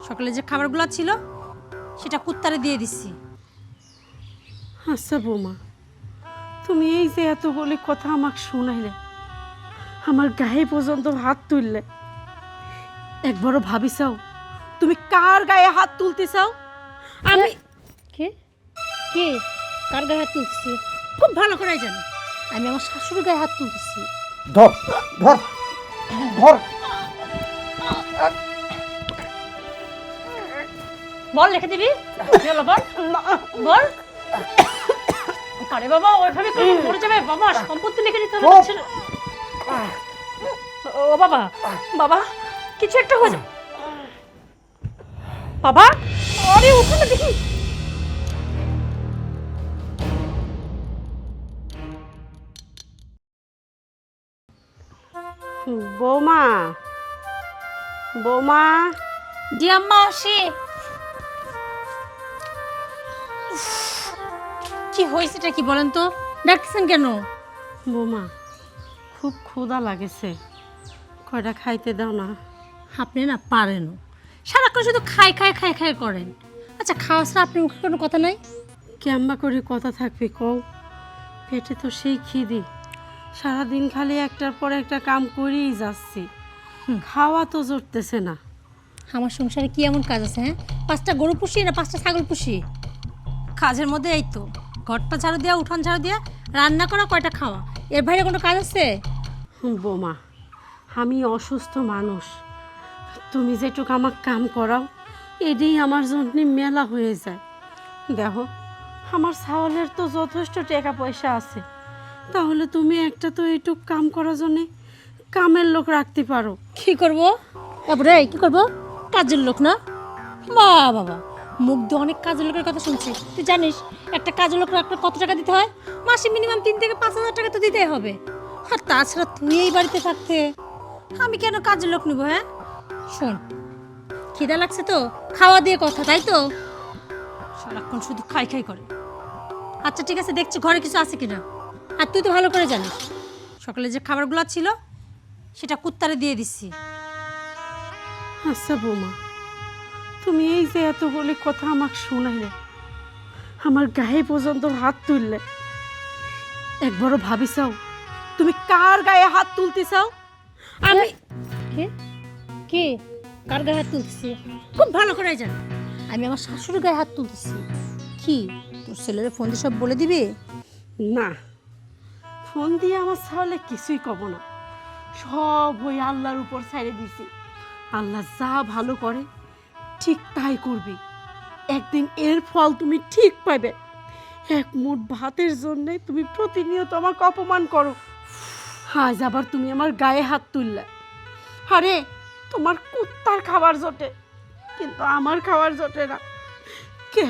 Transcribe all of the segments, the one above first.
সকালে যে খাবারগুলো ছিল সেটা কুত্তারে দিয়ে দিচ্ছি। আচ্ছা বৌমা, তুমি এই যে এতগুলি কথা আমাকে শোনাইলে, আমার গায়ে পর্যন্ত হাত তুললে, একবারও ভাবি চাও তুমি কার গায়ে হাত তুলতে চাও? আমি কে কে কার গায়ে হাত তুলতেছি খুব ভালো করে জানি। আমি আমার শাশুড়ির গায়ে হাত তুলতেছি। ধর ধর ধর। বল রেখে দিবি? বল বল। আরে বাবা ওইভাবে করে মরে যাবে বাবা, সম্পত্তি লিখে দিতে হবে ছিল। ও বাবা বাবা কিছু একটা হয়ে যাবে বাবা। আরে ওখানে দেখি। বৌমা, বৌমা, জি আম্মা আসি। কি হয়েছেটা কি বলেন তো, ডাকছেন কেন? বৌমা, খুব ক্ষুধা লাগেছে, কয়টা খাইতে দাও না। আপনি না পারেন, সারাক্ষণ শুধু খাই খাই খাই খাই করেন। আচ্ছা খাওয়া ছাড়া আপনার মুখে কোনো কথা নাই? কেমবা করে কথা থাকবে কও? পেটে তো সেই খিদি, সারাদিন খালি একটার পর একটা কাম করেই যাচ্ছি, খাওয়া তো জুটতেছে না। আমার সংসারে কি এমন কাজ আছে? হ্যাঁ, 5টা গরু পুষি না 5টা ছাগল পুষি? কাজের মধ্যে এই তো ঘরটা ঝাড়ু দেওয়া, উঠান ঝাড়ু দেওয়া, রান্না করা, কয়টা খাওয়া, এর বাইরে কোনো কাজ আছে? বৌমা, আমি অসুস্থ মানুষ, তুমি যেটুকু আমার কাম করাও এটাই আমার জন্য মেলা হয়ে যায়। দেখো আমার ছাওয়ালের তো যথেষ্ট টাকা পয়সা আছে, তাহলে তুমি একটা তো এইটুক কাম করার জন্যে কামের লোক রাখতে পারো। কি করবো তারপরে? কি করবো? কাজের লোক না? বাবা মুখ দিয়ে অনেক কাজের লোকের কথা শুনছি। তুই জানিস একটা কাজের লোক রাখলে কত টাকা দিতে হয়? মাসে মিনিমাম 3 থেকে 5 হাজার টাকা তো দিতেই হবে। আর তাছাড়া তুই এই বাড়িতে থাকতে আমি কেন কাজের লোক নিব? হ্যাঁ শোন, খিদা লাগছে তো খাওয়া দিয়ে কথা, তাই তো? সারাক্ষণ শুধু খাই খাই করে। আচ্ছা ঠিক আছে, দেখছি ঘরে কিছু আছে কিনা। আর তুই তো ভালো করে জানিস সকালে যে খাবারগুলো ছিল সেটা কুত্তারে দিয়ে দিচ্ছি। আচ্ছা বৌমা, তুমি এই যে এতগুলি কথা আমাকে শোনাইলে, আমার গায়ে পর্যন্ত হাত তুললে, একবারও ভাবি চাও তুমি কার গায়ে হাত তুলতে চাও? আমি কে কে কার গায়ে হাত তুলতেছি খুব ভালো করে জানি। আমি আমার শাশুড়ির গায়ে হাত তুলতেছি। কি তোর ছেলের ফোন দিয়ে সব বলে দিবি? না, ফোন দিয়ে আমার ছাওয়ালে কিছুই কব না, সব ওই আল্লাহর উপর ছেড়ে দিছি। আল্লাহ যা ভালো করে ঠিক তাই করবি, একদিন এর ফল তুমি ঠিক পাবে। এক মুঠ ভাতের জন্যে তুমি প্রতিনিয়ত আমাকে অপমান করো, আজ আবার তুমি আমার গায়ে হাত তুললে। আরে তোমার কুত্তার খাবার জোটে, কিন্তু আমার খাবার জোটে না। কে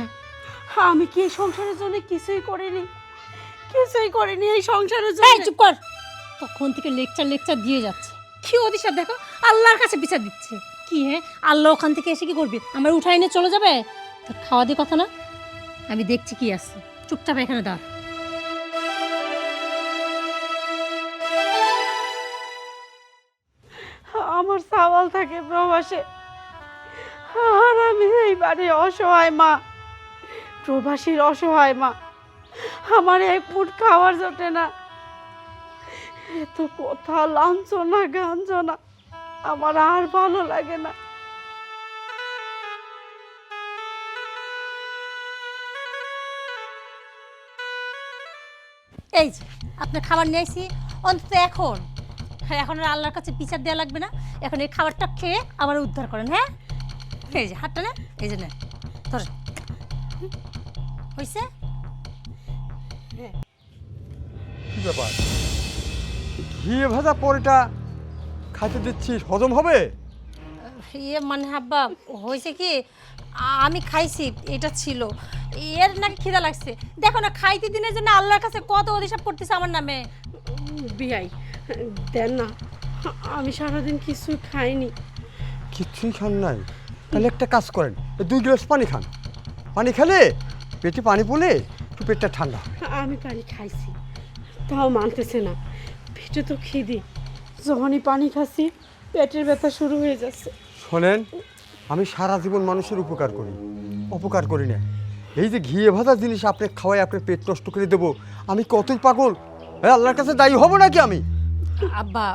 আমি কি এই সংসারের জন্য কিছুই করিনি? কিছুই করিনি এই সংসারের জন্য। এই চুপ কর, তখন থেকে লেকচার দিয়ে যাচ্ছে। কি অধিসাপ দেখো, আল্লাহর কাছে বিচার দিচ্ছে। কি হ্যাঁ, আল্লাহ ওখান থেকে এসে কি করবে? আমার উঠাই নিয়ে চলে যাবে? তোর খাওয়া দিয়ে কথা না, আমি দেখছি কি আছে। চুপচাপ এখানে দাঁড়। আমার সাওয়াল থাকে প্রবাসে, আর আমি এই বাড়ি অসহায় মা, প্রবাসীর অসহায় মা। আমার এক মুঠ খাওয়ার জোটে না। এত কথা, লাঞ্ছনা গাঞ্জনা আমার আর ভালো লাগে না। এই যে আপনার খাবার নিয়ে আসি, অন্তত এখন এখন আর আল্লাহর কাছে বিচার দেওয়া লাগবে না। এখন এই খাবারটা খেয়ে আবার উদ্ধার করেন। হ্যাঁ এই যে হাতটা না, এই যে না ধর হয়েছে। কি ব্যাপার, ঘিয়ে ভাজা পরোটা খাইতে দিচ্ছিস, হজম হবে? ইয়ে মানে হাব্বা হয়েছে কি, আমি খাইছি, এটা ছিল এর নাকি খিদা লাগছে। দেখো না খাইতে দিনের জন্য আল্লাহর কাছে কত অভিশাপ করতেছে আমার নামে। বিয়াই দেন না, আমি সারাদিন কিছু খাইনি। কিচ্ছুই খান নাই? তাহলে একটা কাজ করেন, 2 গ্লাস পানি খান। পানি খেলে পেটে পানি পড়লে একটু পেটটা ঠান্ডা হবে। আমি পানি খাইছি, তাও মানতেছে না, পেটে তো খিদি। যখনই পানি খাচ্ছি পেটের ব্যথা শুরু হয়ে যাচ্ছে। শোনেন, আমি সারা জীবন মানুষের উপকার করি, অপকার করি না। এই যে ঘিয়ে ভাজা জিনিস আপনি খাওয়াই আপনার পেট নষ্ট করে দেবো, আমি কতই পাগল! হ্যাঁ, আল্লাহর কাছে দায়ী হব নাকি আমি? আব্বা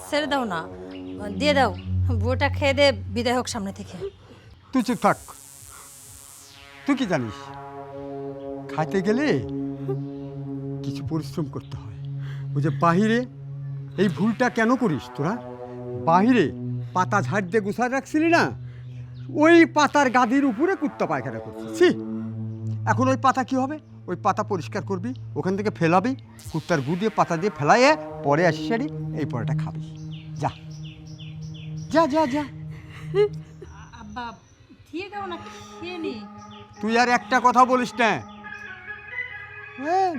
ছেড়ে দাও না, দিয়ে দাও, বউটা খেয়ে দে বিদায় হোক সামনে থেকে। তুই চুপ থাক। তুই কি জানিস, খাইতে গেলে কিছু পরিশ্রম করতে হয়। ওই যে বাহিরে এই ভুলটা কেন করিস তোরা? বাহিরে পাতা ঝাড় দিয়ে গুছায় রাখছিলি না, ওই পাতার গাদির উপরে কুত্তা পায়খানা করছিস। ছি! এখন ওই পাতা কি হবে? ওই পাতা পরিষ্কার করবি, ওখান থেকে ফেলাবি, কুত্তার গু দিয়ে পাতা দিয়ে ফেলাইয়ে পরে আসিস সারি এই পরেটা খাবি। যা যা যা যা। আব্বা দিয়ে দাও না, খেয়ে নি। তুই আর একটা কথা বলিস না।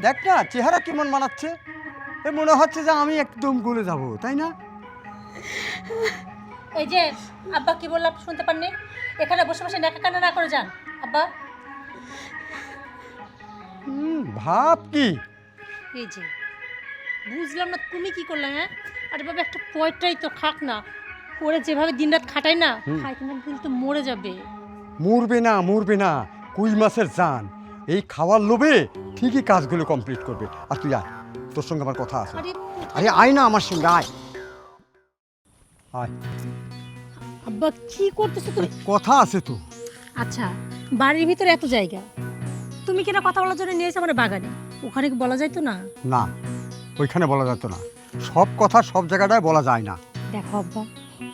দেখ না চেহারা কেমন মানাচ্ছে, এ মনে হচ্ছে যে আমি একদম গলে যাব, তাই না? এই যে আব্বা কি বললাম শুনতে পাননি? এখানে বসে বসে নেকা কান্না না করে যান আব্বা। ভাব কি? এই যে বুঝলাম না তুমি কি করলে? হ্যাঁ, আরে বাবা একটা পয়টাই তো খাক না, ওরে যেভাবে দিনরাত খাটাই না, খাইতে না দিল তো মরে যাবে। মরবে না, মরবে না, কই মাছের জান। এই খাওয়ার লোভে ঠিকই কাজগুলো কমপ্লিট করবে। আর তুই আয়, তোর সঙ্গে আমার কথা আছে। আরে আরে আয় না আমার সঙ্গে, আয় আয়, আব্বা কি করতেছো তুমি? কথা আছে তো। আচ্ছা, বাড়ির ভিতরে এত জায়গা, তুমি কিনা কথা বলার জন্য নিয়েছো আমার বাগানে, ওখানে কি বলা যাইতো না? না, ওইখানে বলা যেত না। সব কথা সব জায়গাটায় বলা যায় না। দেখো আব্বা,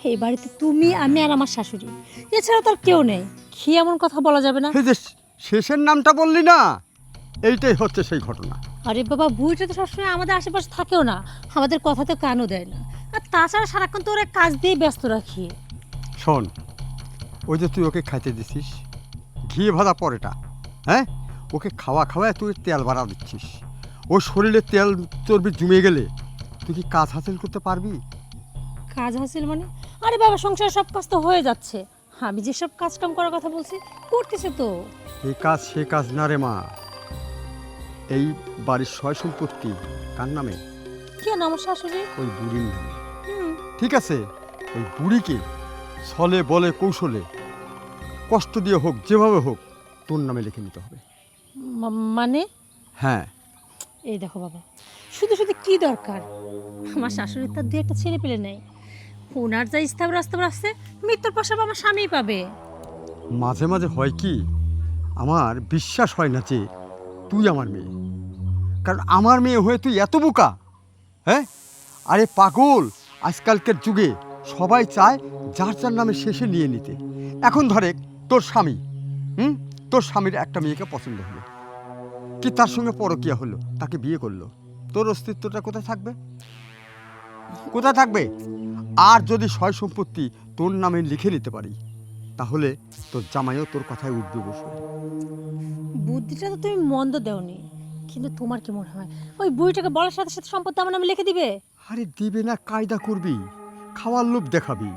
এই বাড়িতে তুমি, আমি আর আমার শাশুড়ি, এছাড়া তো আর কেউ নেই। কি এমন কথা বলা যাবে না? এই যে শেষের নামটা বললি না, এইটাই হচ্ছে সেই ঘটনা। আরে বাবা, বুড়িটা তো সবসময় আমাদের আশেপাশে থাকেও না, আমাদের কথাতে কানও দেয় না। আর তাছাড়া সারাক্ষণ তো ওরা কাজ দিয়ে ব্যস্ত রাখি। শোন, ওই যে তুই ওকে খাইতে দিছিস ঘি ভাজা পরেটা, হ্যাঁ, ওকে খাওয়া খাওয়ায় তুই তেল বাড়া দিচ্ছিস। ওর শরীরে তেল চর্বি জমে গেলে তুই কি কাজ হাসিল করতে পারবি? কাজ হাসিল মানে? আরে বাবা, সংসারের সব কাজ তো হয়ে যাচ্ছে, আমি যেসব কাজ কাম করার কথা বলছি করতেছে তো। এই কাজ সে কাজ না রে মা। এই বাড়ির সয় সম্পত্তি কার নামে? কেন আমার শাশুড়ি? ওই বুড়ির নামে। হুম, ঠিক আছে, ওই বুড়িকে ছলে বলে কৌশলে কষ্ট দিয়ে হোক, যেভাবে হোক তোর নামে লিখে নিতে হবে। মানে? হ্যাঁ। এই দেখো বাবা, শুধু শুধু কি দরকার? আমার শাশুড়ির তার দু একটা ছেলে পেলে নেই, ওনার যা স্থাবর অস্থাবর আছে মৃত্যুর পর সব আমার স্বামীই পাবে। মাঝে মাঝে হয় কি, আমার বিশ্বাস হয় না যে তুই আমার মেয়ে। কারণ আমার মেয়ে হয়ে তুই এত বোকা! হ্যাঁ, আরে পাগল, আজকালকার যুগে সবাই চায় যার যার নামে শেষে নিয়ে নিতে। এখন ধরে তোর স্বামী, তোর স্বামীর একটা মেয়েকে পছন্দ হলো, কি তার সঙ্গে পরকীয়া হলো, তাকে বিয়ে করলো, তোর অস্তিত্বটা কোথায় থাকবে? কোথায় থাকবে? আর যদি সয় সম্পত্তি তোর নামে লিখে নিতে পারি, তাহলে তোর জামাইও তোর কথায় উঠবে বসে। বুদ্ধিটা তো তুমি মন্দ দেওনি, কিন্তু তোমার কি মনে হয় ওই বুড়িটাকে বলার সাথে সাথে সম্পত্তি আমার নামে লিখে দিবে? আরে দিবে না, কায়দা করবি, খাওয়ার লোভ দেখাবি।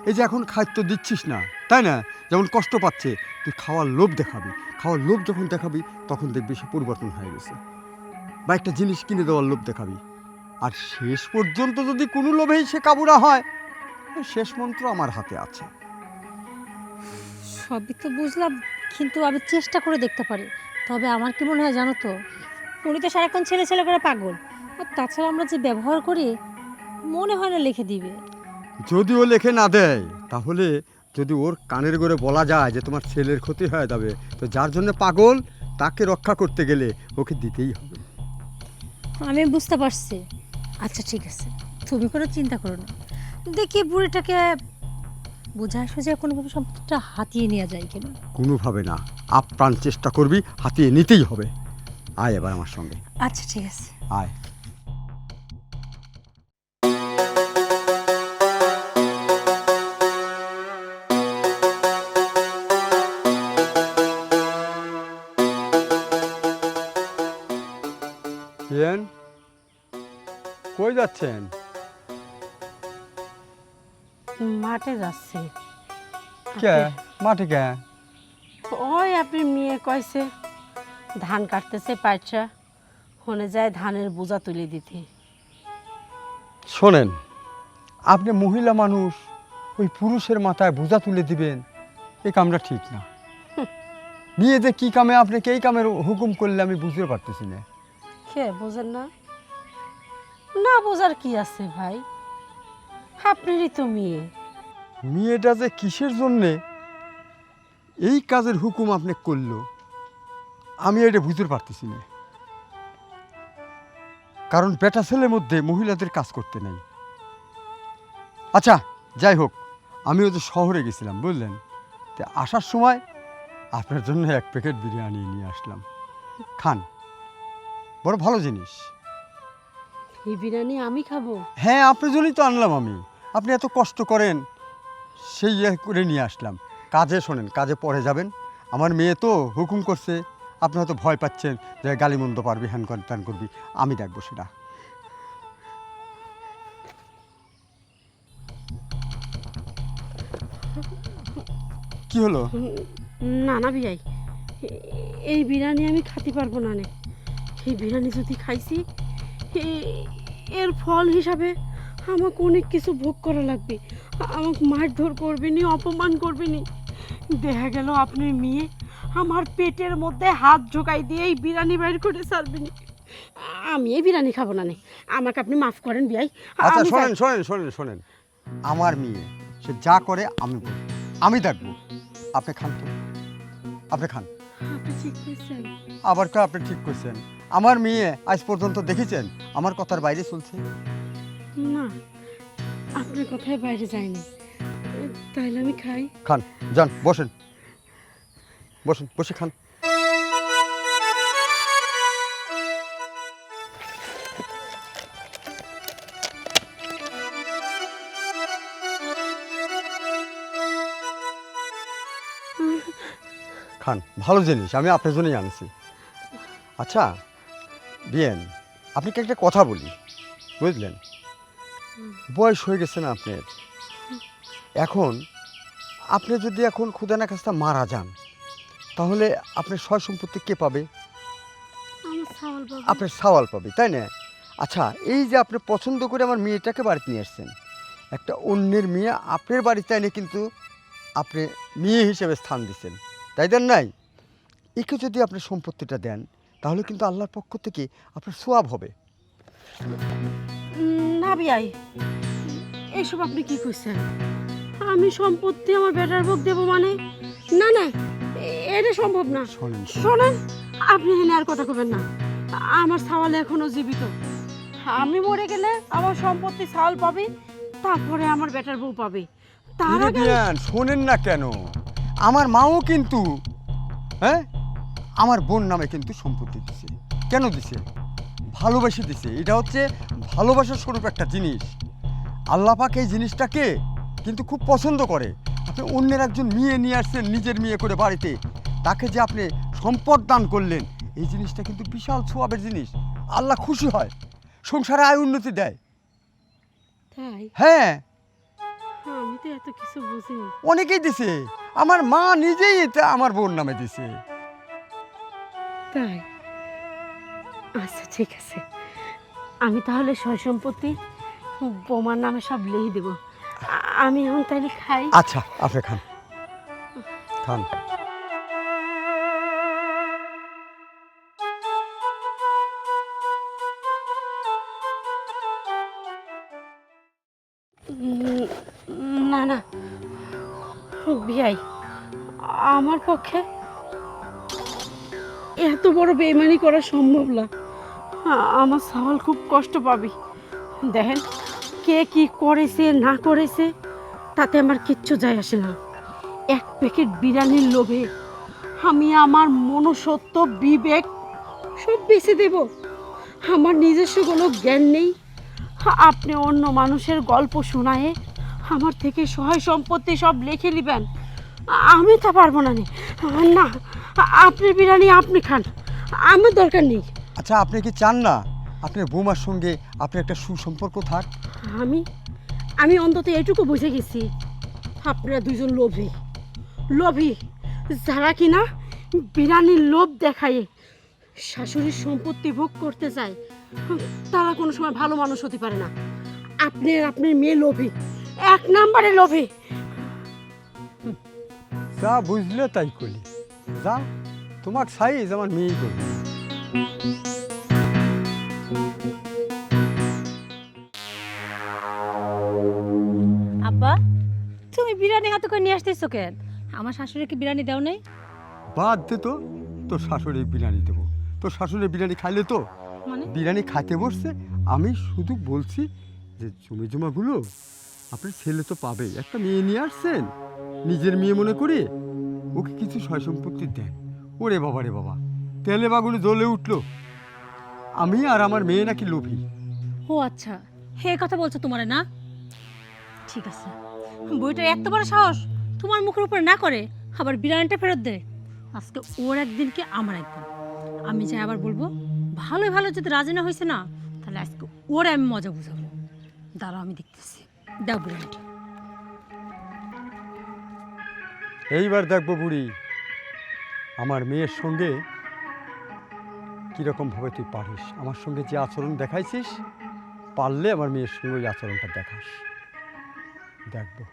এই যে এখন খাদ্য দিচ্ছিস না, তাই না, যেমন কষ্ট পাচ্ছে, তুই খাওয়ার লোভ দেখাবি। খাওয়ার লোভ যখন দেখাবি তখন দেখবি সে পরিবর্তন হয়ে গেছে। বা একটা জিনিস কিনে দেওয়ার লোভ দেখাবি। আর শেষ পর্যন্ত যদি কোনো লোভেই সে কাবু না হয়, শেষ মন্ত্র আমার হাতে আছে। সবই তো বুঝলাম, কিন্তু আমি চেষ্টা করে দেখতে পারি। তবে আমার কি মনে হয় জানো তো, উনি তো সারাক্ষণ ছেলে ছেলে করে পাগল, আর তাছাড়া আমরা যে ব্যবহার করি মনে হয় না লিখে দিবে। যদিও লেখে না দেয়, তাহলে যদি ওর কানের গড়ে বলা যায় যে তোমার ছেলের ক্ষতি হয়ে যাবে, তো যার জন্য পাগল তাকে রক্ষা করতে গেলে ওকে দিতেই হবে। আমি বুঝতে পারছি। আচ্ছা ঠিক আছে, তুমি কোনো চিন্তা করো না, দেখি বুড়িটাকে বোঝায় সোজা কোনোভাবে সম্পত্তিটা হাতিয়ে নেওয়া যায় কিনা। কোনোভাবে না, আপ্রাণ চেষ্টা করবি, হাতিয়ে নিতেই হবে। আয় এবার আমার সঙ্গে, আচ্ছা ঠিক আছে। আয়। কই যাচ্ছেন? মাঠে যাচ্ছে। কে মাঠে কে? ওই আপনি মেয়ে কইছে ধান কাটতেছে, পাইটরা হনে যায় ধানের বোঝা তুলে দিতে। শোনেন, আপনি মহিলা মানুষ, ওই পুরুষের মাথায় বোঝা তুলে দিবেন, এই কামটা ঠিক না। বিয়ে যে কী কামে আপনাকে এই কামের হুকুম করলে আমি বুঝতে পারতেছি না। কে বোঝেন না? না বোঝার কি আছে ভাই, আপনারই তো মেয়ে। মেয়েটা যে কিসের জন্যে এই কাজের হুকুম আপনি করলো আমি এটা বুঝতে পারতেছি না। কারণ বেটা ছেলের মধ্যে মহিলাদের কাজ করতে নেই। আচ্ছা যাই হোক, আমি ওই যে শহরে গেছিলাম বুঝলেন, তো আসার সময় আপনার জন্য 1 প্যাকেট বিরিয়ানি নিয়ে আসলাম, খান, বড় ভালো জিনিস। এই বিরিয়ানি আমি খাবো? হ্যাঁ আপনার জন্যই তো আনলাম আমি, আপনি এত কষ্ট করেন সেই করে নিয়ে আসলাম। কাজে শোনেন, কাজে পরে যাবেন, আমার মেয়ে তো হুকুম করছে, আপনি হয়তো ভয় পাচ্ছেন যে গালিমন্দ পারবি, হ্যান কর ত্যান করবি, আমি দেখবো সেটা। কি হলো? না না বিয়াই, এই বিরিয়ানি আমি খেতে পারবো না নে। এই বিরিয়ানি যদি খাইছি এর ফল হিসাবে আমাকে অনেক কিছু ভোগ করা লাগবে। আমাকে মারধর করবেনি, অপমান করবেনি। দেখা গেল আপনার মেয়ে আমার পেটের মধ্যে হাত ঢোকাই দিয়ে এই বিরিয়ানি বাইর করে ছাড়বেনি। আমি এই বিরিয়ানি খাবো না নে, আমাকে আপনি মাফ করেন বিয়াই। আচ্ছা আমি শোনেন শোনেন শোনেন শোনেন, আমার মেয়ে সে যা করে আমি বলবো, আমি দেখবো, আপনি খান তো, আপনি খান। আপনি ঠিক করছেন। আবার কা আপনি ঠিক করছেন? আমার মেয়ে আজ পর্যন্ত দেখেছেন আমার কথার বাইরে চলছে? না, আপনার কথায় বাইরে যায়নি, তাইলে আমি খাই। খান, যান বসেন, বসেন, বসে খান। খান, ভালো জিনিস, আমি আপনার জন্যই আনছি। আচ্ছা বিয়েন, আপনি কি একটা কথা বলি, বুঝলেন, বয়স হয়ে গেছে না আপনার, এখন আপনি যদি এখন খুদা না খাস্তা মারা যান তাহলে আপনার সয় সম্পত্তি কে পাবে? আমার ছাওয়াল বাবা। আপনার সাওয়াল পাবে, তাই না? আচ্ছা এই যে আপনি পছন্দ করে আমার মেয়েটাকে বাড়িতে নিয়ে আসছেন, একটা অন্যের মেয়ে আপনার বাড়িতে এনে কিন্তু আপনি মেয়ে হিসেবে স্থান দিচ্ছেন, তাই দেন নাই? একে যদি আপনি সম্পত্তিটা দেন তাহলে কিন্তু আল্লাহর পক্ষ থেকে আপনার সোয়াব হবে। না বিয়াই, এইসব আপনি কি কইছেন? আমি সম্পত্তি আমার বেটার ভোগ দেবো মানে? না না, এটা সম্ভব না। শোনেন, শোনেন, আপনি এখানে আর কথা কবেন না। আমার ছাওয়াল এখনো জীবিত। আমি মরে গেলে আমার সম্পত্তি ছাওয়াল পাবে, তারপরে আমার বেটার বউ পাবে। তার আগে শোনেন না কেন? আমার মাও কিন্তু হ্যাঁ আমার বোন নামে কিন্তু সম্পত্তি দিছে। কেন দিছে? ভালোবেসে দিছে। এটা হচ্ছে ভালোবাসার স্বরূপ একটা জিনিস। আল্লাহ পাক এই জিনিসটাকে কিন্তু খুব পছন্দ করে। আপনি অন্যের একজন মেয়ে নিয়ে আসছেন নিজের মেয়ে করে বাড়িতে, তাকে যে আপনি সম্পদ দান করলেন, এই জিনিসটা কিন্তু বিশাল সোয়াবের জিনিস। আল্লাহ খুশি হয়, সংসারে আয় উন্নতি দেয়। তাই হ্যাঁ, আমি তো এত কিছু বুঝিনি। অনেকেই দিছে, আমার মা নিজেই এটা আমার বোন নামে দিছে। তাই আচ্ছা ঠিক আছে, আমি তাহলে সয় সম্পত্তি বোমার নামে সব লিখে দেবো। আমি এখন তাহলে খাই। আচ্ছা আপনি খান, খান। না না বিয়াই, আমার পক্ষে এত বড় বেইমানি করা সম্ভব না। আমার সওয়াল খুব কষ্ট পাবি। দেখেন, কে কি করেছে না করেছে তাতে আমার কিচ্ছু যায় আসে না। 1 প্যাকেট বিরিয়ানির লোভে আমি আমার মনুষ্যত্ব, বিবেক সব বেঁচে দেব। আমার নিজস্ব কোনো জ্ঞান নেই। আপনি অন্য মানুষের গল্প শোনায়ে আমার থেকে সহায় সম্পত্তি সব লিখে নেবেন, আমি তা পারবো না। না, আপনি বিরিয়ানি আপনি খান, আমার দরকার নেই। আচ্ছা আপনি কি চান না আপনার বৌমার সঙ্গে আপনার একটা সুসম্পর্ক থাক? আমি অন্তত এটুকু বুঝে গেছি, আপনারা দুজন লোভী লোভী, যারা কিনা বিরিয়ানির লোভ দেখায় শাশুড়ির সম্পত্তি ভোগ করতে চায়, তারা কোনো সময় ভালো মানুষ হতে পারে না। আপনি আর আপনার মেয়ে লোভী, এক নম্বরে লোভী। যা বুঝলে তাই করলি, যা তোমার সাইজ আমার মেয়েই করবে। আব্বা, তুমি বিরিয়ানি হাতে করে নিয়ে আসতেছো কেন? আমার শাশুড়িকে বিরিয়ানি দাও নাই? বাদ দে তো, তোর শাশুড়ি বিরিয়ানি দেবো। তোর শাশুড়ি বিরিয়ানি খাইলে তো মানে বিরিয়ানি খাইতে বসছে। আমি শুধু বলছি যে জমি জমাগুলো আপনার ছেলে তো পাবেই, একটা মেয়ে নিয়ে আসছেন, নিজের মেয়ে মনে করে ওকে কিছু সয় সম্পত্তি দেন। ওরে বাবা রে বাবা, তেলে বাগুলো জ্বলে উঠলো। আমি আর আমার মেয়ে নাকি লোভী। ও আচ্ছা, হে কথা বলছো তোমারে না? ঠিক আছে, বইটার এত বড় সাহস তোমার মুখের উপরে না করে আবার বিরিয়ানিটা ফেরত দে। আজকে ওর একদিন কি আমার একদিন। আমি যাই আবার বলবো, ভালো ভালো যদি রাজি না হয়েছে না, তাহলে আজকে ওরে আমি মজা বুঝাবো। দাঁড়াও আমি দেখতেছি। দাও বিরিয়ানিটা। এইবার দেখবো বুড়ি, আমার মেয়ের সঙ্গে কীরকম ভাবে তুই পারিস। আমার সঙ্গে যে আচরণ দেখাইছিস, পারলে আমার মেয়ের সঙ্গে ওই আচরণটা দেখাস, দেখবো।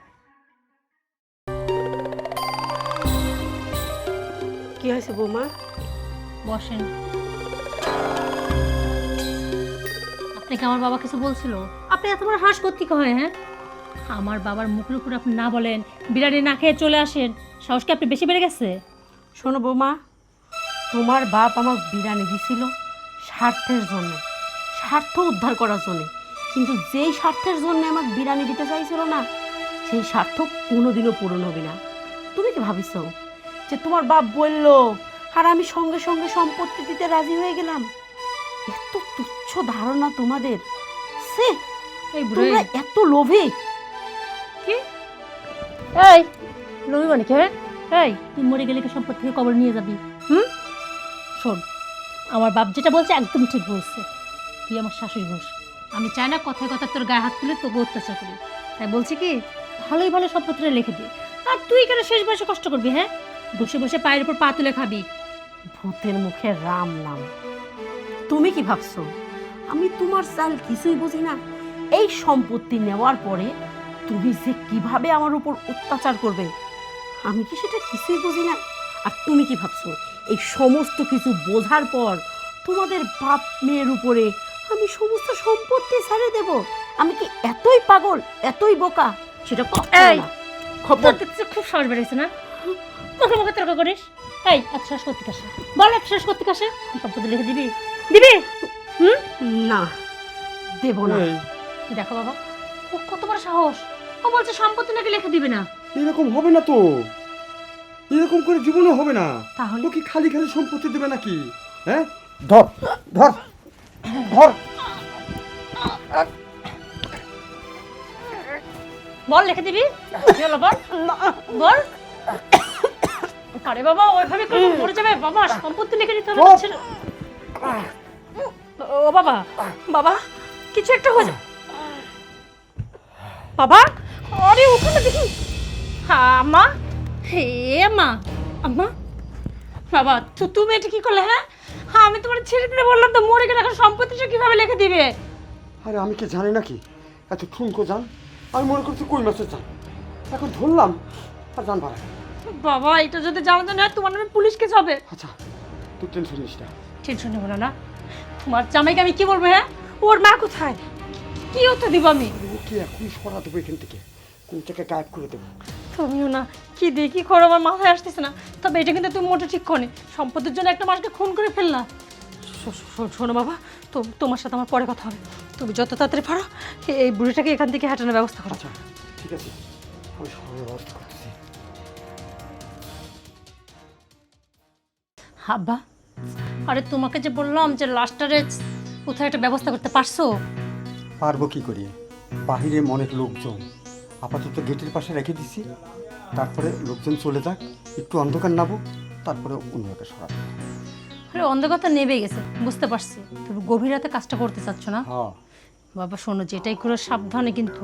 কি হয়েছে বৌমা? বসেন। আপনাকে আমার বাবা কিছু বলছিল? আপনি এত বড় হাঁস করতে হয়? হ্যাঁ, আমার বাবার মুখের উপর আপনি না বলেন, বিরিয়ানি না খেয়ে চলে আসেন, সাহস কি আপনি বেশি বেড়ে গেছে? শোনো বৌমা, তোমার বাপ আমার বিরিয়ানি দিছিল স্বার্থের জন্য, স্বার্থ উদ্ধার করার জন্য। কিন্তু যেই স্বার্থের জন্য আমাকে বিরিয়ানি দিতে চাইছিল না, সেই স্বার্থ কোনোদিনও পূরণ হবে না। তুমি কি ভাবিস যে তোমার বাপ বলল আর আমি সঙ্গে সঙ্গে সম্পত্তি দিতে রাজি হয়ে গেলাম? এত তুচ্ছ ধারণা তোমাদের। সে এই তোমরা এত লোভী। কি এই লোভী মানে কে? এই তুই মরে গেলে কি সম্পত্তি থেকে কবর নিয়ে যাবি? শোন, আমার বাপ যেটা বলছে একদম ঠিক বলছে। তুই আমার শাশুড়ি ঘোষ, আমি চাই না কথায় কথা তোর গায়ে হাত তুলে তোকে অত্যাচার করি। তাই বলছি কি, ভালোই ভালো সম্পত্তিটা লিখে দে। আর তুই কেন শেষ বয়সে কষ্ট করবি? হ্যাঁ, বসে বসে পায়ের উপর পা তুলে খাবি। ভূতের মুখে রাম নাম। তুমি কি ভাবছো আমি তোমার চাল কিছুই বুঝি না? এই সম্পত্তি নেওয়ার পরে তুমি যে কিভাবে আমার উপর অত্যাচার করবে, আমি কি সেটা কিছুই বুঝি না? আর তুমি কি ভাবছো এই সমস্ত কিছু বোঝার পর তোমাদের বাপ মেয়ের উপরে আমি সমস্ত সম্পত্তি ছেড়ে দেব? আমি কি এতই পাগল, এতই বোকা? সেটা এই, খবর খুব সাহস বেড়েছে না? মুখে মুখে তর্ক করিস। এই এক শ্বাস করতে কাছে বল, এক শ্বাস করতে কাছে সম্পত্তি লিখে দিবি? দিবি? না, দেব না। দেখো বাবা, ও কত বড় সাহস! ও বলছে সম্পত্তি নাকি লিখে দিবে না। এরকম হবে না তো, এরকম করে জীবনে হবে না। তাহলে ও কি খালি খালি সম্পত্তি দেবে নাকি? হ্যাঁ, ধর ধর ধর। বল লিখে দিবি? কি হলো বল? বল। আরে বাবা, ওইভাবে করে মরে যাবে বাবা, সম্পত্তি লিখে দিতে হবে না ছেলে। ও বাবা, বাবা কিছু একটা হয়ে যায় বাবা। আরে ওখানে দেখি। হ্যাঁ আম্মা, হে আম্মা, আম্মা বাবা তুমি এটা কি করলে? হ্যাঁ, আমি তোমার ছেড়ে দিতে বললাম তো, মরে গেলে এখন সম্পত্তিটা কিভাবে লিখে দিবে? আরে আমি কি জানি নাকি এত ঠুনকো জান? আমি মনে করছি কই মাছের জান, এখন ধরলাম আর জান বাড়াই। বাবা এটা যদি জানাতে না হয় তোমার নামে পুলিশ কেস হবে। আচ্ছা তুই টেনশন নিস না। টেনশন নেব না? তোমার জামাইকে আমি কি বলবো? হ্যাঁ, ওর মা কোথায়? কি হতে দিব আমি? ওকে এখনই সরা দেবো এখান থেকে, কোন থেকে গায়েব করে দেবো। তুমিও না কি দেখি করো, আমার মাথায় আসতেছে না। তবে এটা কিন্তু তুমি মোটে ঠিক করনি, সম্পত্তির জন্য একটা মানুষকে খুন করে ফেললা। শোনো বাবা, তোমার সাথে আমার পরে কথা হবে। তুমি যত তাড়াতাড়ি পারো এই বুড়িটাকে এখান থেকে হাঁটানোর ব্যবস্থা করো। আচ্ছা ঠিক আছে, আমি সরানোর ব্যবস্থা করতেছি। আব্বা, আরে তোমাকে যে বললাম যে লাস্টারে কোথায় একটা ব্যবস্থা করতে পারছো? পারবো কি করিয়ে, বাহিরে অনেক লোকজন, আপাতত গেটের পাশে রেখে দিছি। তারপরে লোকজন চলে যাক, একটু অন্ধকার নাবো, তারপরে অন্যকে সরাবো। আরে অন্ধকারটা নেবে গেছে বুঝতে পারছি, তুমি গভীর রাতে কাজটা করতে চাচ্ছ না। হ্যাঁ বাবা শোনো, যেটাই করে সাবধানে, কিন্তু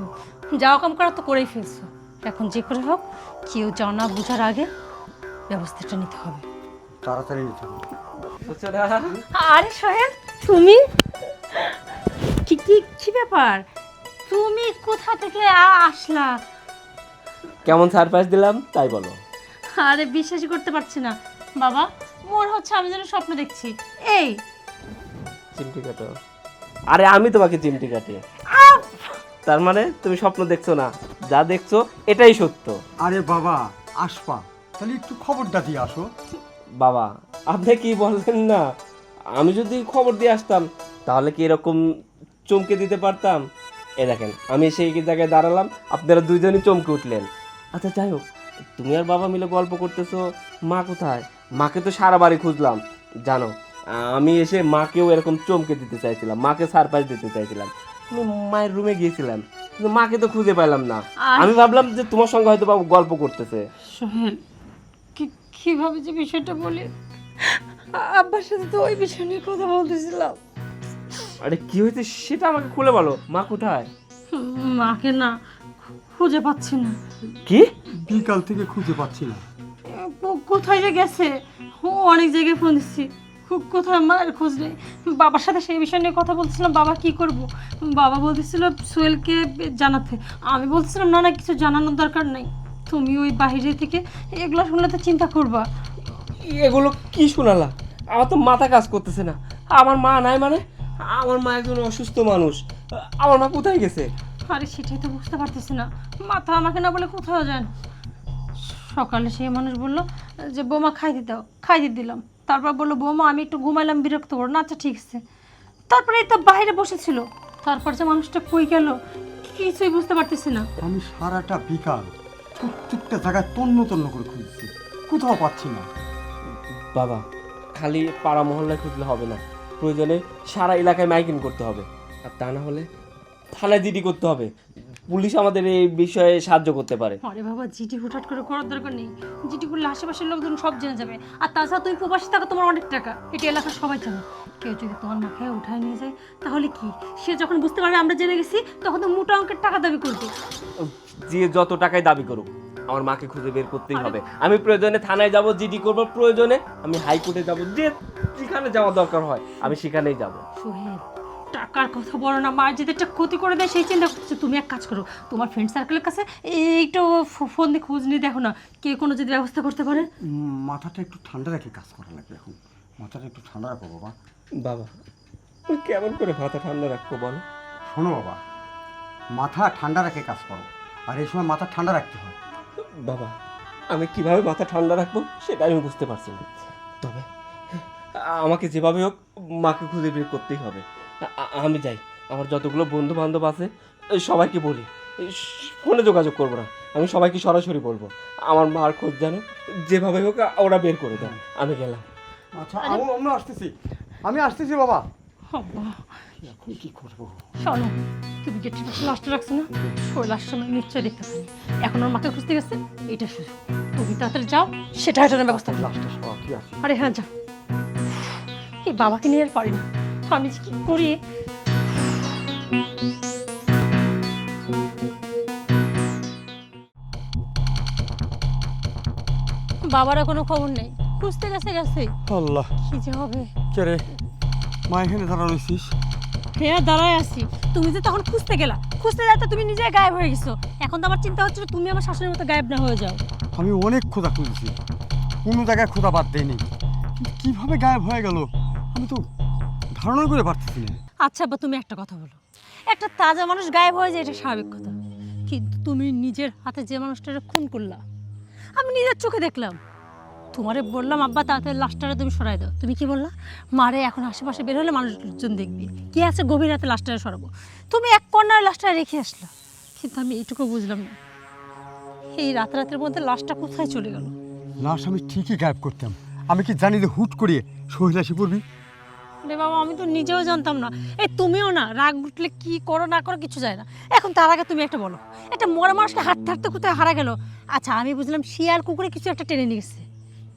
যাওয়া কাম করা তো করেই ফেলছো। এখন যে করে হোক কেউ জানা বুঝার আগে ব্যবস্থাটা নিতে হবে। তাড়াতাড়ি নিতে হবে। আরে সোহেল, তুমি কি কি কি ব্যাপার? তুমি কোথা থেকে আসলা? কেমন সারপ্রাইজ দিলাম তাই বলো। আরে বিশ্বাসই করতে পারছি না বাবা, মনে হচ্ছে আমি যেন স্বপ্ন দেখছি। এই চিমটি কাটো। আরে আমি তোমাকে চিমটি কাটি। তার মানে তুমি স্বপ্ন দেখছো না, যা দেখছো এটাই সত্য। আরে বাবা আসপা, তাহলে একটু খবরটা দিয়ে আসো। বাবা আপনি কি বললেন না, আমি যদি খবর দিয়ে আসতাম তাহলে কি এরকম চমকে দিতে পারতাম? এ দেখেন আমি সেই জায়গায় দাঁড়ালাম, আপনারা দুইজনই চমকে উঠলেন। আচ্ছা যাই হোক, তুমি আর বাবা মিলে গল্প করতেছো, মা কোথায়? মাকে তো সারা বাড়ি খুঁজলাম জানো। আমি এসে মাকেও এরকম চমকে দিতে চাইছিলাম, মাকে সারপ্রাইজ দিতে চাইছিলাম। আমি মায়ের রুমে গিয়েছিলাম কিন্তু মাকে তো খুঁজে পাইলাম না। আমি ভাবলাম যে তোমার সঙ্গে হয়তো বাবু গল্প করতেছে। সোহেল, কিভাবে যে বিষয়টা বলি, আব্বার সাথে তো ওই বিষয় নিয়ে কথা বলতেছিলাম। আরে কি হয়েছে সেটা আমাকে খুলে বলো, মা কোথায়? মাকে না খুঁজে পাচ্ছি না। কি? বিকাল থেকে খুঁজে পাচ্ছি না। কোথায় যে গেছে, অনেক জায়গায় ফোন দিচ্ছি, কোথায় মায়ের খোঁজ নেই। বাবার সাথে সেই বিষয় নিয়ে কথা বলছিলাম, বাবা কি করব। বাবা বলতেছিল সোহেলকে জানাতে। আমি বলছিলাম না না, কিছু জানানোর দরকার নাই, তুমি ওই বাইরে থেকে এগুলো শুনলে তো চিন্তা করবা। এগুলো কি শোনালা? আমার তো মাথা কাজ করতেছে না। আমার মা নাই মানে? আমার মা একজন অসুস্থ মানুষ, আমার মা কোথায় গেছে? আরে সেটাই তো বুঝতে পারতেছি না, মাথা আমাকে না বলে কোথাও যায় না। সকালে সেই মানুষ বললো যে বৌমা খাইতে দাও, খাইতে দিলাম। তারপর বললো বৌমা আমি একটু ঘুমাইলাম, বিরক্ত করো না। আচ্ছা ঠিক আছে। তারপরে এই তো বাইরে বসেছিল, তারপর যে মানুষটা কই গেল কিছুই বুঝতে পারতেছি না। আমি সারাটা বিকাল প্রত্যেকটা জায়গায় তন্ন তন্ন করে খুঁজছি, কোথাও পাচ্ছি না। বাবা খালি পাড়া মহল্লায় খুঁজলে হবে না, প্রয়োজনে সারা এলাকায় মাইকিং করতে হবে। আর তা না হলে থানায় জিডি করতে হবে, পুলিশ আমাদের এই বিষয়ে সাহায্য করতে পারে। আরে বাবা জিটি হুটহাট করে করার দরকার নেই, জিটি করলে আশেপাশের লোকজন সব জেনে যাবে। আর তাছাড়া তুমি প্রবাসী থাকো, তোমার অনেক টাকা, এটা এলাকার সবাই জানে। কেউ যদি তোমার মাথায় উঠায় নিয়ে যায় তাহলে কি, সে যখন বুঝতে পারবে আমরা জেনে গেছি তখন তো মোটা অঙ্কের টাকা দাবি করবে। যে যত টাকাই দাবি করুক আমার মাকে খুঁজে বের করতেই হবে। আমি প্রয়োজনে থানায় যাব, জিডি করব, প্রয়োজনে আমি হাইকোর্টে যাব, যেখানে যাওয়া দরকার হয় আমি সেখানেই যাব। সোহেল টাকার কথা বলো না, মার যদি একটা ক্ষতি করে দেয় সেই চিন্তা করছো। তুমি এক কাজ করো, তোমার ফ্রেন্ড সার্কেলের কাছে এইটা ফোন দিয়ে খোঁজ নিয়ে দেখো না, কে কোনো যদি ব্যবস্থা করতে পারে। মাথাটা একটু ঠান্ডা রেখে কাজ করা লাগবে এখন, মাথাটা একটু ঠান্ডা রাখো বাবা। বাবা ওই কেমন করে মাথা ঠান্ডা রাখবো বলো? শোনো বাবা, মাথা ঠান্ডা রেখে কাজ করো, আর এই সময় মাথা ঠান্ডা রাখতে হয়। বাবা আমি কিভাবে মাথা ঠান্ডা রাখবো সেটা আমি বুঝতে পারছি না, তবে আমাকে যেভাবে হোক মাকে খুঁজে বের করতেই হবে। আমি যাই, আমার যতগুলো বন্ধু বান্ধব আছে সবাইকে বলি, ফোনে যোগাযোগ করবো না, আমি সবাইকে সরাসরি বলবো আমার মার খোঁজ যেন যেভাবে হোক ওরা বের করে দেয়। আমি গেলাম। আচ্ছা আমি আসতেছি, আমি আসতেছি বাবা। আব্বা এখন কি করবো? শোনো, তুমি গেটের পাশে লাশটা রাখছো না, ওই লাশটা আমি নিশ্চয়ই দেখতে পারি। এখন ওর মাকে খুঁজতে গেছে, এটা সুযোগ। তুমি তাড়াতাড়ি যাও, সেটা হটানোর ব্যবস্থা করো। লাস্টটা সব কি আছে? আরে হ্যাঁ যাও। এই বাবাকে নিয়ে আর পারি না, আমি যে কি করি। বাবারা কোনো খবর নেই, খুঁজতে গেছে গেছে। আল্লাহ, কি যে হবে। কে রে মা এখানে দাঁড়া রয়েছিস? হ্যাঁ দাঁড়ায় আছি, তুমি যে তখন খুঁজতে গেলা, খুঁজতে যাতে তুমি নিজে গায়েব হয়ে গেছো। এখন তো আমার চিন্তা হচ্ছে তুমি আমার শাশুড়ির মতো গায়েব না হয়ে যাও। আমি অনেক খোঁজা খুঁজেছি, কোনো জায়গায় খোঁজা বাদ দেয়নি, কিন্তু কীভাবে গায়েব হয়ে গেল আমি তো ধারণা করে পারতেছি না। আচ্ছা বা তুমি একটা কথা বলো, একটা তাজা মানুষ গায়েব হয়ে যায় এটা স্বাভাবিক কথা, কিন্তু তুমি নিজের হাতে যে মানুষটাকে খুন করলা, আমি নিজের চোখে দেখলাম। তোমারে বললাম আব্বা তাড়াতাড়ি লাশটারে তুমি সরাই দাও, তুমি কি বললা? মারে এখন আশেপাশে বের হলে মানুষজন দেখবি, কি আছে গভীর রাতে লাশটারে সরাবো। তুমি এক কর্নারে লাশটারে রেখে আসলা, কিন্তু আমি এইটুকু বুঝলাম না এই রাতের মধ্যে লাশটা কোথায় চলে গেল। লাশ আমি ঠিকই গায়েব করতাম, আমি কি জানি যে হুট করিয়ে শহীদ আসি পড়বি? রে বাবা আমি তো নিজেও জানতাম না। এই তুমিও না, রাগ উঠলে কি করো না করো কিছু যায় না। এখন তার আগে তুমি একটা বলো, একটা মরা মানুষকে হাঁটতে হাঁটতে কোথায় হারা গেল। আচ্ছা আমি বুঝলাম শিয়াল কুকুরে কিছু একটা টেনে নিয়ে গেছে,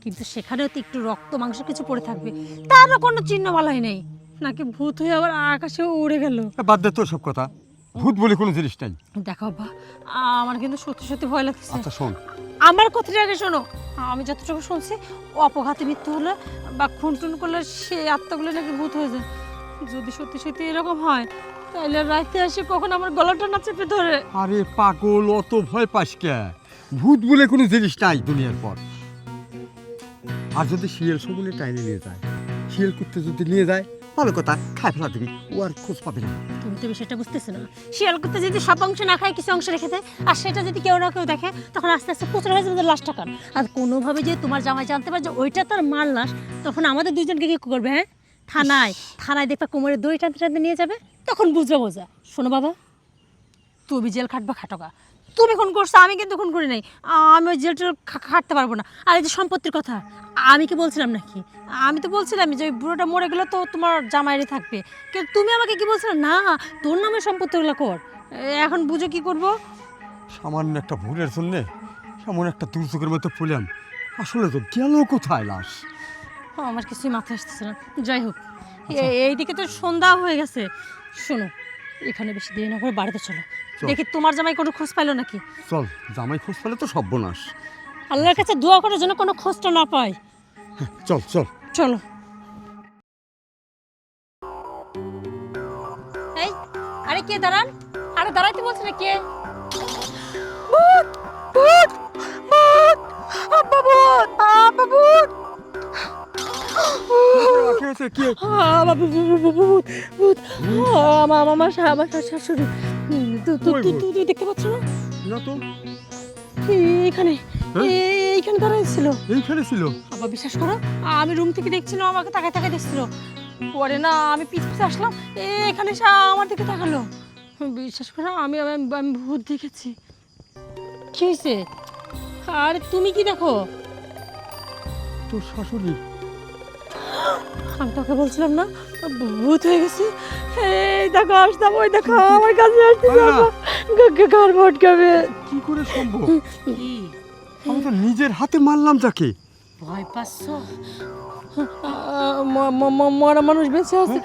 কিন্তু সেখানেও তো একটু রক্ত মাংস কিছু পড়ে থাকবে, তারও কোনো চিহ্ন বালাই নেই। নাকি ভূত হয়ে আবার আকাশেও উড়ে গেল। বাদ দে তোর সব কথা, ভূত বলে কোনো জিনিস নাই। দেখো বাবা আমার কিন্তু সত্যি সত্যি ভয় লাগছে। আচ্ছা শোন, আমার কথাটা আগে শোনো, আমি যতটুকু শুনছি অপঘাতে মৃত্যু হলে বা খুন টুন করলে সে আত্মাগুলো নাকি ভূত হয়ে যায়। যদি সত্যি সত্যি এরকম হয় তাইলে রাতে এসে কখন আমার গলাটা না চেপে ধরে? আরে পাগল, অত ভয় পাস কে? ভূত বলে কোনো জিনিস নাই দুনিয়ার পর। আর যদি শিয়াল শগুনে টাইনে নিয়ে যায়, শিয়াল কুত্তে যদি নিয়ে যায়, ভালো কথা, খায় ফেলা দিবি, ও আর খোঁজ পাবে না। তুমি তো বিষয়টা বুঝতেছো না। শিয়াল করতে যদি সব অংশ না খায়, কিছু অংশ রেখে দেয়, আর সেটা যদি কেউ না কেউ দেখে, তখন আস্তে আস্তে প্রচুর হয়ে যাবে লাশটা কান। আর কোনোভাবে যে তোমার জামাই জানতে পারে যে ওইটা তার মার লাশ, তখন আমাদের দুইজনকে কি করবে? হ্যাঁ, থানায় দেখবা কোমরে দড়ি টানতে টানতে নিয়ে যাবে, তখন বুঝবে বোঝা। শোনো বাবা, তুমি জেল খাটবা খাটোকা, তুমি খুন করছো, আমি কিন্তু খুন করি নাই। আমি ওই জেলটা খাটতে পারবো না। আর এই যে সম্পত্তির কথা, আমি কি বলছিলাম নাকি? আমি তো বলছিলাম যে ওই বুড়োটা মরে গেলে তো তোমার জামাইরে থাকবে, কিন্তু তুমি আমাকে কি বলছিলে না তোর নামে সম্পত্তিগুলো কর। এখন বুঝো কি করব? সামান্য একটা ভুলের জন্যে এমন একটা দুর্যোগের মধ্যে পড়লাম। আসলে তো গেল কোথায় লাশ? আমার কিছুই মাথায় আসতেছে না। যাই হোক, এইদিকে তো সন্ধ্যা হয়ে গেছে। শোনো, এখানে বেশি দেরি না করে বাড়িতে চলো, চল। দেখি তোমার জামাই কোনো খোঁজ পাইলো নাকি। চল, জামাই খোঁজ পেলে তো সর্বনাশ। আল্লাহর কাছে দোয়া করার জন্য কোনো খোঁজটা না পায়। চল চল। চলো। এই, আরে কে দাঁড়ান? আরে দাঁড়াইতে বলছে না কে? ভূত ভূত ভূত, আব্বা ভূত, আব্বা ভূত, কি হয়েছে? কি আমার ভূত ভূত, আমার শাশুড়ি। তুই দেখতে পাচ্ছ না? না তো, এইখানে এইখানে দাঁড়াইছিল। এইখানে ছিল। আবার বিশ্বাস করো, আমি রুম থেকে দেখছিলাম, আমাকে তাকায় তাকায় দেখছিল। পরে না আমি পিছে আসলাম, এখানে সে আমার দিকে তাকালো। বিশ্বাস করো, আমি আমি আমি ভূত দেখেছি। কি হয়েছে? আরে তুমি কি দেখো? তোর শাশুড়ি। আমি তোকে বলছিলাম না ভূত হয়ে গেছে। এই দেখো, আসতাম, ওই দেখো আমার কাছে আসতে ঘর ভটকাবে। কি করে সম্ভব? আমি তো নিজের হাতে মারলাম যাকে। ভয় পাচ্ছ? মরা মানুষ বেঁচে আছে।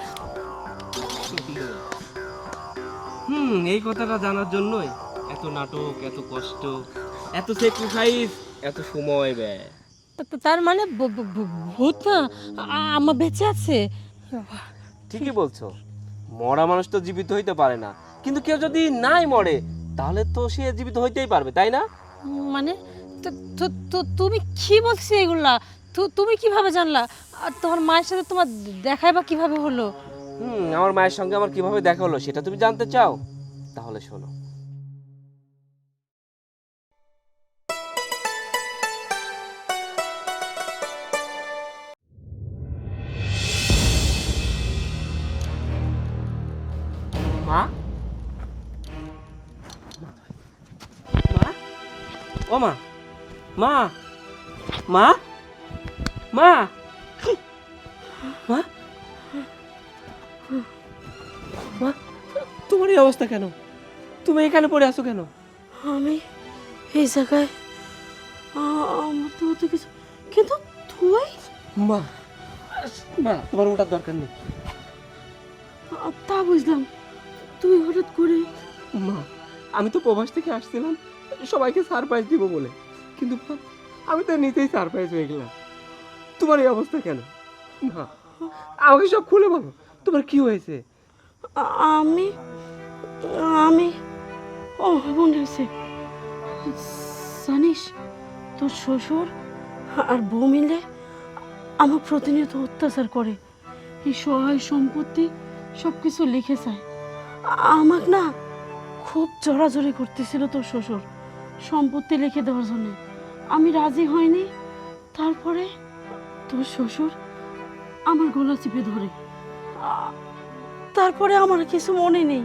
এই কথাটা জানার জন্যই এত নাটক, এত কষ্ট, এত স্যাক্রিফাইস, এত সময় ব্যয়। তার মানে ভূত না আমার বেঁচে আছে? ঠিকই বলছো, মরা মানুষ তো জীবিত হইতে পারে না, কিন্তু কেউ যদি নাই মরে তাহলে তো সে জীবিত হইতেই পারবে, তাই না? মানে তুমি কি বলছো এগুলা? তুমি কিভাবে জানলা? আর তোমার মায়ের সাথে তোমার দেখাই বা কিভাবে হলো? আমার মায়ের সঙ্গে আমার কিভাবে দেখা হলো সেটা তুমি জানতে চাও? তাহলে শোনো। মা, মা, ও মা, মা, মা, মা, মা, মা, তোমার এই অবস্থা কেন? তুমি এখানে পড়ে আছো কেন? আমি এই জায়গায় আমার তো হতে কিছু, কিন্তু তুই? মা, মা, তোমার ওটার দরকার নেই। তা বুঝলাম, তুই হঠাৎ করে? মা, আমি তো প্রবাস থেকে আসছিলাম সবাইকে সারপ্রাইজ দিব বলে, কিন্তু মা, আমি তো নিজেই সারপ্রাইজ হয়ে গেলাম। তোমার এই অবস্থা কেন? মা, আমাকে সব খুলে বলো, তোমার কি হয়েছে? আমি আমি ও মনে হয়েছে, জানিস তোর শ্বশুর আর বউ মিলে আমার প্রতিনিয়ত অত্যাচার করে। এই সহায় সম্পত্তি সব কিছু লিখে চায়। আমাকে না খুব জড়াজড়ি করতেছিল তোর শ্বশুর সম্পত্তি লিখে দেওয়ার জন্য। আমি রাজি হইনি। তারপরে তোর শ্বশুর আমার গলা চিপে ধরে। তারপরে আমার কিছু মনে নেই।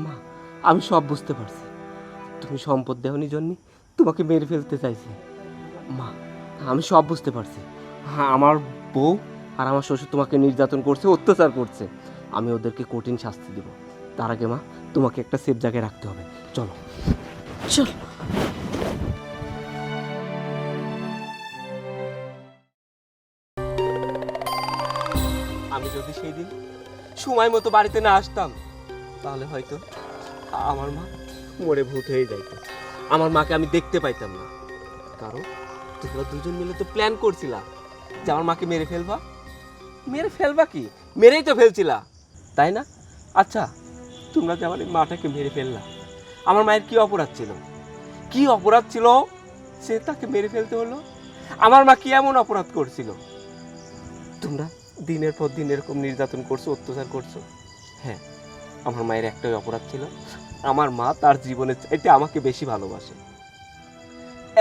মা, আমি সব বুঝতে পারছি, তুমি সম্পদ দেওয়ার জন্য তোমাকে মেরে ফেলতে চাইছে। মা, আমি সব বুঝতে পারছি। হ্যাঁ, আমার বউ আর আমার শ্বশুর তোমাকে নির্যাতন করছে, অত্যাচার করছে। আমি ওদেরকে কঠিন শাস্তি দেব। তার আগে মা, তোমাকে একটা সেফ জায়গায় রাখতে হবে। চলো চল। আমি যদি সেই দিন সময় মতো বাড়িতে না আসতাম, তাহলে হয়তো আমার মা মরে ভূত হয়ে যাইত। আমার মাকে আমি দেখতে পাইতাম না, কারণ তোমরা দুজন মিলে তো প্ল্যান করছিলা যে আমার মাকে মেরে ফেলবা। মেরে ফেলবা কি, মেরেই তো ফেলছিলা, তাই না? আচ্ছা, তোমরা যে আমার এই মাটাকে মেরে ফেললা, আমার মায়ের কি অপরাধ ছিল? কি অপরাধ ছিল সে তাকে মেরে ফেলতে হলো? আমার মা কি এমন অপরাধ করছিল? তোমরা দিনের পর দিন এরকম নির্যাতন করছো, অত্যাচার করছো। হ্যাঁ, আমার মায়ের একটাই অপরাধ ছিল, আমার মা তার জীবনের চাইতে আমাকে বেশি ভালোবাসে।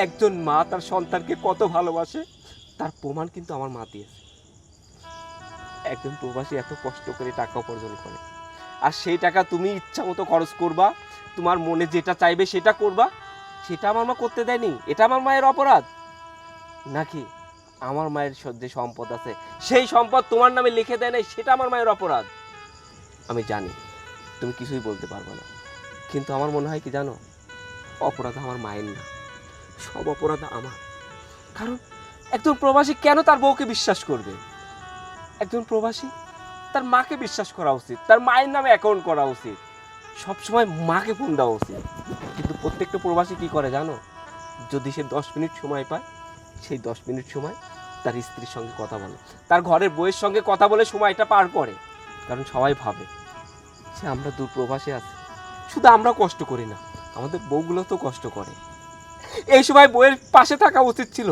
একজন মা তার সন্তানকে কত ভালোবাসে তার প্রমাণ কিন্তু আমার মা দিয়েছে। একজন প্রবাসী এত কষ্ট করে টাকা উপার্জন করে, আর সেই টাকা তুমি ইচ্ছা মতো খরচ করবা, তোমার মনে যেটা চাইবে সেটা করবা, সেটা আমার মা করতে দেয়নি। এটা আমার মায়ের অপরাধ নাকি? আমার মায়ের যে সম্পদ আছে সেই সম্পদ তোমার নামে লিখে দেয় নাই, সেটা আমার মায়ের অপরাধ। আমি জানি তুমি কিছুই বলতে পারবে না, কিন্তু আমার মনে হয় কি জানো, অপরাধ আমার মায়ের না, সব অপরাধ আমার। কারণ একজন প্রবাসী কেন তার বউকে বিশ্বাস করবে? একজন প্রবাসী তার মাকে বিশ্বাস করা উচিত, তার মায়ের নামে অ্যাকাউন্ট করা উচিত, সবসময় মাকে ফোন দেওয়া উচিত। কিন্তু প্রত্যেকটা প্রবাসী কি করে জানো, যদি সে 10 মিনিট সময় পায়, সেই 10 মিনিট সময় তার স্ত্রীর সঙ্গে কথা বলে, তার ঘরের বউয়ের সঙ্গে কথা বলে সময়টা পার করে। কারণ সবাই ভাবে যে আমরা দূর প্রবাসে আছি, শুধু আমরা কষ্ট করি না, আমাদের বউগুলো তো কষ্ট করে। এই সময় বউয়ের পাশে থাকা উচিত ছিল,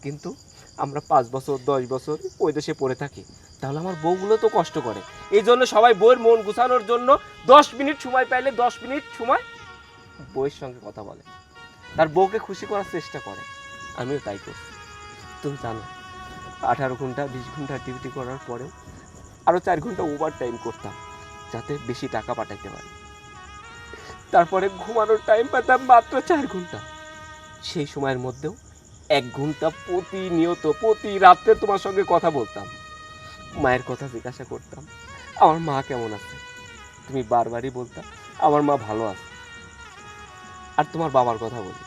কিন্তু আমরা 5 বছর 10 বছর ওই দেশে পড়ে থাকি, তাহলে আমার বউগুলো তো কষ্ট করে। এই জন্য সবাই বউয়ের মন গুছানোর জন্য 10 মিনিট সময় পাইলে 10 মিনিট সময় বউয়ের সঙ্গে কথা বলে, তার বউকে খুশি করার চেষ্টা করে। আমিও তাই করি। তুমি জানো 18 ঘন্টা 20 ঘন্টা ডিউটি করার পরেও আরও 4 ঘন্টা ওভার টাইম করতাম, যাতে বেশি টাকা পাঠাইতে পারি। তারপরে ঘুমানোর টাইম পেতাম মাত্র 4 ঘন্টা। সেই সময়ের মধ্যেও 1 ঘন্টা প্রতিনিয়ত প্রতি রাত্রে তোমার সঙ্গে কথা বলতাম, মায়ের কথা জিজ্ঞাসা করতাম, আমার মা কেমন আছে। তুমি বারবারই বলতাম আমার মা ভালো আছে। আর তোমার বাবার কথা বলি,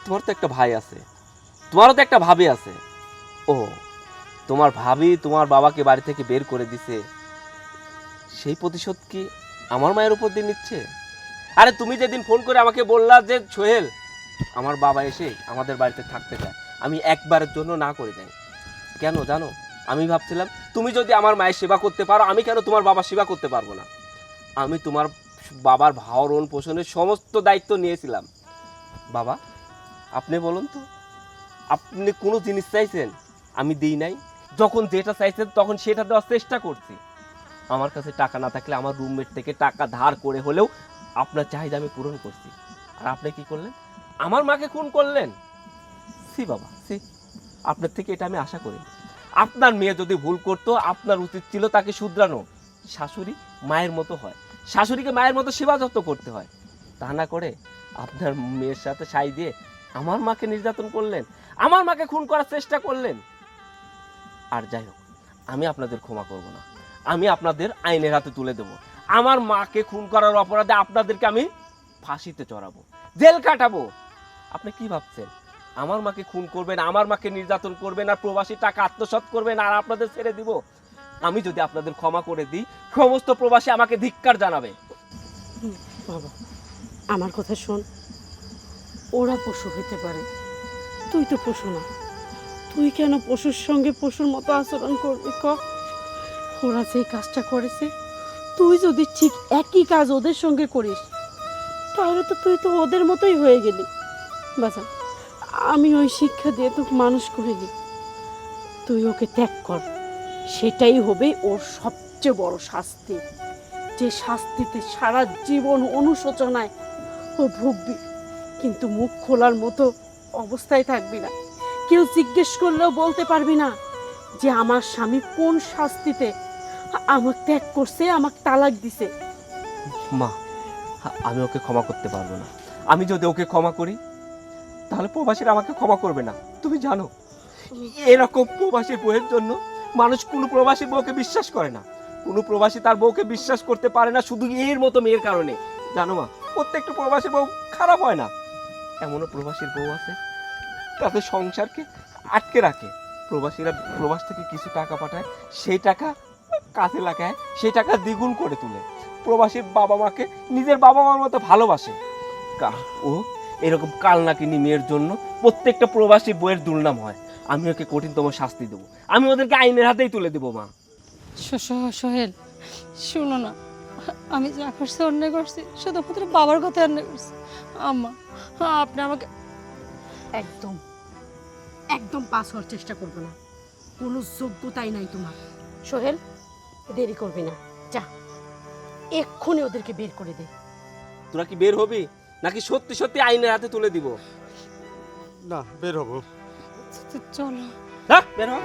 তোমার তো একটা ভাই আছে, তোমারও তো একটা ভাবি আছে। ও, তোমার ভাবি তোমার বাবাকে বাড়ি থেকে বের করে দিছে, সেই প্রতিশোধ কি আমার মায়ের উপর দিয়ে নিচ্ছে? আরে তুমি যেদিন ফোন করে আমাকে বললা যে সোহেল আমার বাবা এসে আমাদের বাড়িতে থাকতে চায়, আমি একবারের জন্য না করে যাই। কেন জানো? আমি ভাবছিলাম তুমি যদি আমার মায়ের সেবা করতে পারো, আমি কেন তোমার বাবার সেবা করতে পারবো না? আমি তোমার বাবার ভরণ পোষণের সমস্ত দায়িত্ব নিয়েছিলাম। বাবা, আপনি বলুন তো, আপনি কোনো জিনিস চাইছেন আমি দিই নাই? যখন যেটা চাইছেন তখন সেটা দেওয়ার চেষ্টা করছি। আমার কাছে টাকা না থাকলে আমার রুমমেট থেকে টাকা ধার করে হলেও আপনার চাহিদা আমি পূরণ করছি। আর আপনি কি করলেন? আমার মাকে খুন করলেন। সি বাবা সি, আপনার থেকে এটা আমি আশা করি। আপনার মেয়ে যদি ভুল করতো, আপনার উচিত ছিল তাকে শুধরানো। শাশুড়ি মায়ের মতো হয়, শাশুড়িকে মায়ের মতো সেবা যত্ন করতে হয়। তা না করে আপনার মেয়ের সাথে সাই দিয়ে আমার মাকে নির্যাতন করলেন, আমার মাকে খুন করার চেষ্টা করলেন। আর যাই হোক, আমি আপনাদের ক্ষমা করব না, আমি আপনাদের আইনের হাতে তুলে দেব। আমার মাকে খুন করার অপরাধে আপনাদেরকে আমি ফাঁসিতে চড়াবো, জেল কাটাবো। আপনি কি ভাবছেন আমার মাকে খুন করবেন, আমার মাকে নির্যাতন করবেন, আর প্রবাসী টাকা আত্মসাৎ করবেন আর আপনাদের ছেড়ে দিব? আমি যদি আপনাদের ক্ষমা করে দিই, সমস্ত প্রবাসী আমাকে ধিক্কার জানাবে। বাবা, আমার কথা শোন, ওরা পশু হইতে পারে, তুই তো পশু না। তুই কেন পশুর সঙ্গে পশুর মতো আচরণ করবি ক? ওরা যে কাজটা করেছে, তুই যদি ঠিক একই কাজ ওদের সঙ্গে করিস, তাহলে তো তুই তো ওদের মতোই হয়ে গেলি। বাজা, আমি ওই শিক্ষা দিয়ে তোকে মানুষ করিনি, তুই ওকে ত্যাগ কর, সেটাই হবে ওর সবচেয়ে বড় শাস্তি। যে শাস্তিতে সারা জীবন অনুশোচনায় ও ভুগবি, কিন্তু মুখ খোলার মতো অবস্থায় থাকবি না। কেউ জিজ্ঞেস করলেও বলতে পারবি না যে আমার স্বামী কোন শাস্তিতে আমাকে ত্যাগ করছে, আমাকে তালাক দিছে। মা, আমি ওকে ক্ষমা করতে পারবো না। আমি যদি ওকে ক্ষমা করি, তাহলে প্রবাসীরা আমাকে ক্ষমা করবে না। তুমি জানো এরকম প্রবাসী বউয়ের জন্য মানুষ কোনো প্রবাসী বউকে বিশ্বাস করে না, কোনো প্রবাসী তার বউকে বিশ্বাস করতে পারে না, শুধু এর মতো মেয়ের কারণে। জানো মা, প্রত্যেকটা প্রবাসী বউ খারাপ হয় না, এমনও প্রবাসীর বউ আছে তাদের সংসারকে আটকে রাখে। প্রবাসীরা প্রবাস থেকে কিছু টাকা পাঠায়, সেই টাকা কাজে লাগায়, সেই টাকা দ্বিগুণ করে তোলে। প্রবাসীর বাবা মাকে নিজের বাবা মার মতো ভালোবাসে। ও এরকম কালনাকিনী মেয়ের জন্য প্রত্যেকটা প্রবাসী বইয়ের দুর্নাম হয়। আমি ওকে কঠিনতম শাস্তি দেবো, আমি ওদেরকে আইনের হাতেই তুলে দেবো। মা সোহেল, শুনো না, আমি যা করছি অন্যায় করছি শুধুমাত্র বাবার কথা অন্যায় করছি। আম্মা, আপনি আমাকে একদম একদম পাস হওয়ার চেষ্টা করবে না, কোনো যোগ্যতাই নাই তোমার। সোহেল, দেরি করবি না, যা এক্ষুনি ওদেরকে বের করে দে। তোরা কি বের হবি নাকি সত্যি সত্যি আইনের হাতে তুলে দিব? না, বের হবো। চলো। হ্যাঁ, বের হ।